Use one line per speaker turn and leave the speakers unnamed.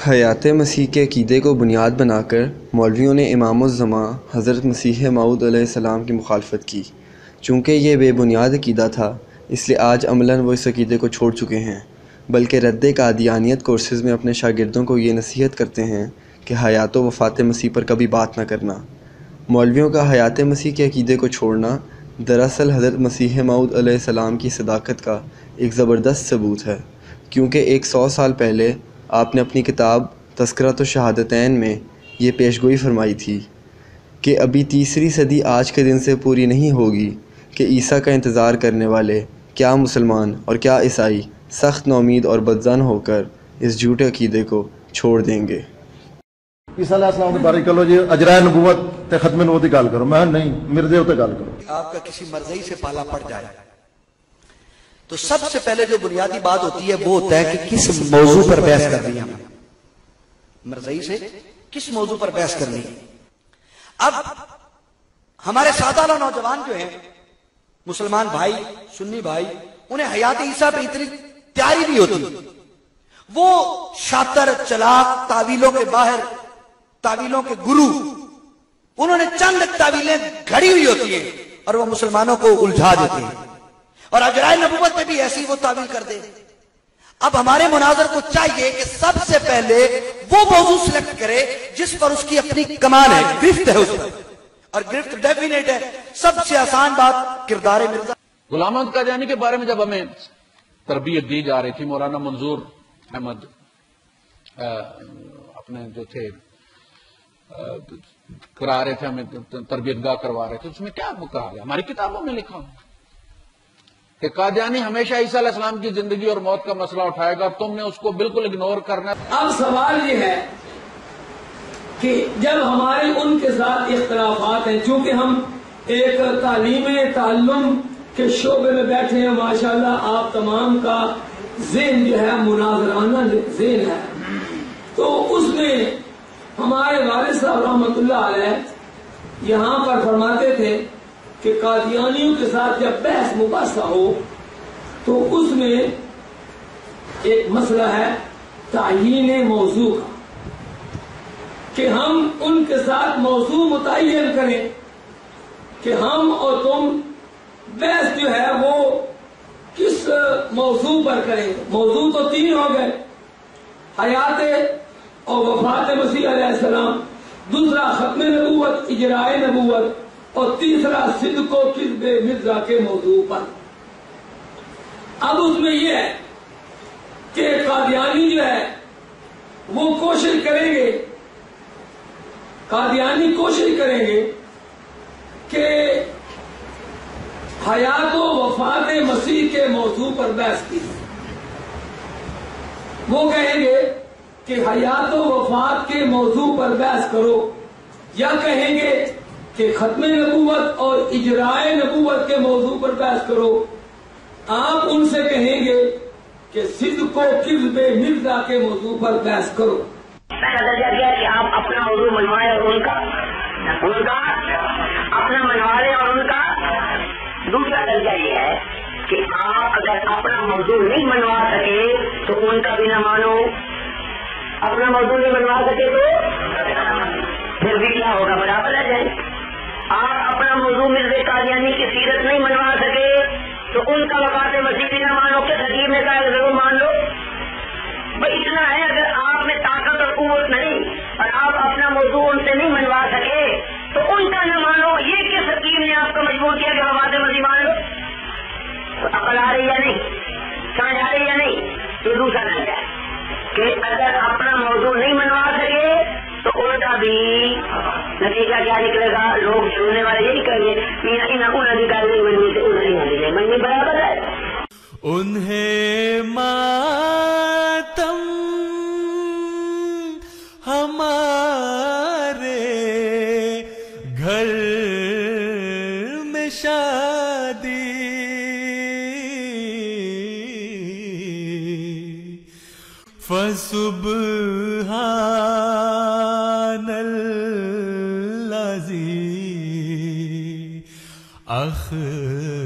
حیات مسیح کے عقیدے کو بنیاد بنا کر مولویوں نے امام الزمان حضرت مسیح موعود علیہ السلام کی مخالفت کی۔ چونکہ یہ بے بنیاد عقیدہ تھا، اس لیے آج عملاً وہ اس عقیدے کو چھوڑ چکے ہیں، بلکہ رد قادیانیت کورسز میں اپنے شاگردوں کو یہ نصیحت کرتے ہیں کہ حیات و وفات مسیح پر کبھی بات نہ کرنا۔ مولویوں کا حیات مسیح کے عقیدے کو چھوڑنا دراصل حضرت مسیح موعود علیہ السلام کی صداقت کا ایک زبردست ثبوت ہے، کیونکہ 100 سال پہلے آپ نے اپنی کتاب تذکرۃ الشہادتین میں یہ پیشگوئی فرمائی تھی کہ ابھی تیسری صدی آج کے دن سے پوری نہیں ہوگی کہ عیسیٰ کا انتظار کرنے والے کیا مسلمان اور کیا عیسائی سخت نومید اور بدظن ہو کر اس جھوٹے عقیدے کو چھوڑ دیں گے۔
عیسیٰ علیہ السلام کی باری کرو جی، اجرائے نبوت تے ختم نبوت کی گل کرو، میں نہیں میرے دے تے گل کرو۔
آپ کا کسی مرضی سے پالا پڑ جائے تو سب سے پہلے جو بنیادی بات ہوتی ہے وہ ہوتا ہے کہ کس موضوع پر بحث کر رہی ہیں، مرضی سے کس موضوع پر بحث کرنی ہے۔ اب ہمارے سادہ نوجوان جو ہیں، مسلمان بھائی، سنی بھائی، انہیں حیات عیسیٰ پہ اتنی پیاری بھی ہوتی، وہ شاطر چلاک تعویلوں کے باہر، تعویلوں کے گرو، انہوں نے چند تعویلیں گھڑی ہوئی ہوتی ہیں اور وہ مسلمانوں کو الجھا دیتے ہیں، اور اجرائے نبوت میں بھی ایسی وہ تعویل کر دے۔ اب ہمارے مناظر کو چاہیے کہ سب سے پہلے وہ موضوع سلیکٹ کرے جس پر اس کی اپنی کمان ہے، گرفت ہے اس پر، اور گرفت ڈیفینیٹ ہے۔ سب سے آسان بات کردار مرزا
غلام احمد قادیانی کے بارے میں جب ہمیں تربیت دی جا رہی تھی، مولانا منظور احمد اپنے جو تھے کرا رہے تھے، ہمیں تربیت گاہ کروا رہے تھے، اس میں کیا کہا گیا؟ ہماری کتابوں میں لکھا ہوں کہ قادیانی ہمیشہ عیسیٰ علیہ السلام کی زندگی اور موت کا مسئلہ اٹھائے گا، تم نے اس کو بالکل اگنور کرنا۔
اب سوال یہ ہے کہ جب ہمارے ان کے ساتھ اختلافات ہیں، چونکہ ہم ایک تعلیم تعلم کے شعبے میں بیٹھے ہیں، ماشاءاللہ آپ تمام کا ذہن جو ہے مناظرانہ ذہن ہے، تو اس میں ہمارے والد صاحب رحمۃ اللہ علیہ یہاں پر فرماتے تھے کہ قادیانیوں کے ساتھ جب بحث مباحثہ ہو تو اس میں ایک مسئلہ ہے تعیین موضوع کا، کہ ہم ان کے ساتھ موضوع متعین کریں کہ ہم اور تم بحث جو ہے وہ کس موضوع پر کریں۔ موضوع تو 3 ہو گئے، حیات اور وفات مسیح علیہ السلام، دوسرا ختم نبوت، اجراء نبوت، اور تیسرا صدق و کذب مرزا کے موضوع پر۔ اب اس میں یہ ہے کہ قادیانی جو ہے وہ کوشش کریں گے، قادیانی کوشش کریں گے کہ حیات و وفات مسیح کے موضوع پر بحث کی۔ وہ کہیں گے کہ حیات و وفات کے موضوع پر بحث کرو، یا کہیں گے کہ ختم نبوت اور اجراء نبوت کے موضوع پر بحث کرو۔ آپ ان سے کہیں گے کہ صدق و کذب مرزا کے موضوع پر بحث کرو۔
پہلا درجہ کیا کہ آپ اپنا موضوع منوائیں اور ان کا اپنا منوا لیں، اور ان کا دوسرا درجہ یہ ہے کہ آپ اگر اپنا موضوع نہیں منوا سکے تو ان کا بھی نہ مانو، اپنا موضوع نہیں منوا سکے تو پھر بھی کیا ہوگا، برابر آ جائے۔ آپ اپنا موضوع مرزا قادیانی کی سیرت نہیں منوا سکے تو ان کا وفات مسیح بھی نہ مانو، کہ حکیم نے کہا ضرور مان لو۔ بھائی اتنا ہے، اگر آپ میں طاقت اور قوت نہیں اور آپ اپنا موضوع ان سے نہیں منوا سکے تو ان کا نہ مانو۔ یہ کس حکیم نے آپ کو مجبور کیا کہ وفات مسیح مان لو؟ عقل آ رہی یا نہیں، سمجھ آ رہی یا نہیں؟ تو دوسرا درجہ کہ اگر اپنا موضوع نہیں منوا سکے تو ان کا بھی نتیجہ کیا نکلے گا؟ لوگ سننے والے یہی کہیں گے منی برابر ہے۔
انہیں ماتم ہمارے گھر میں شادی، فسبحان الذی اخذل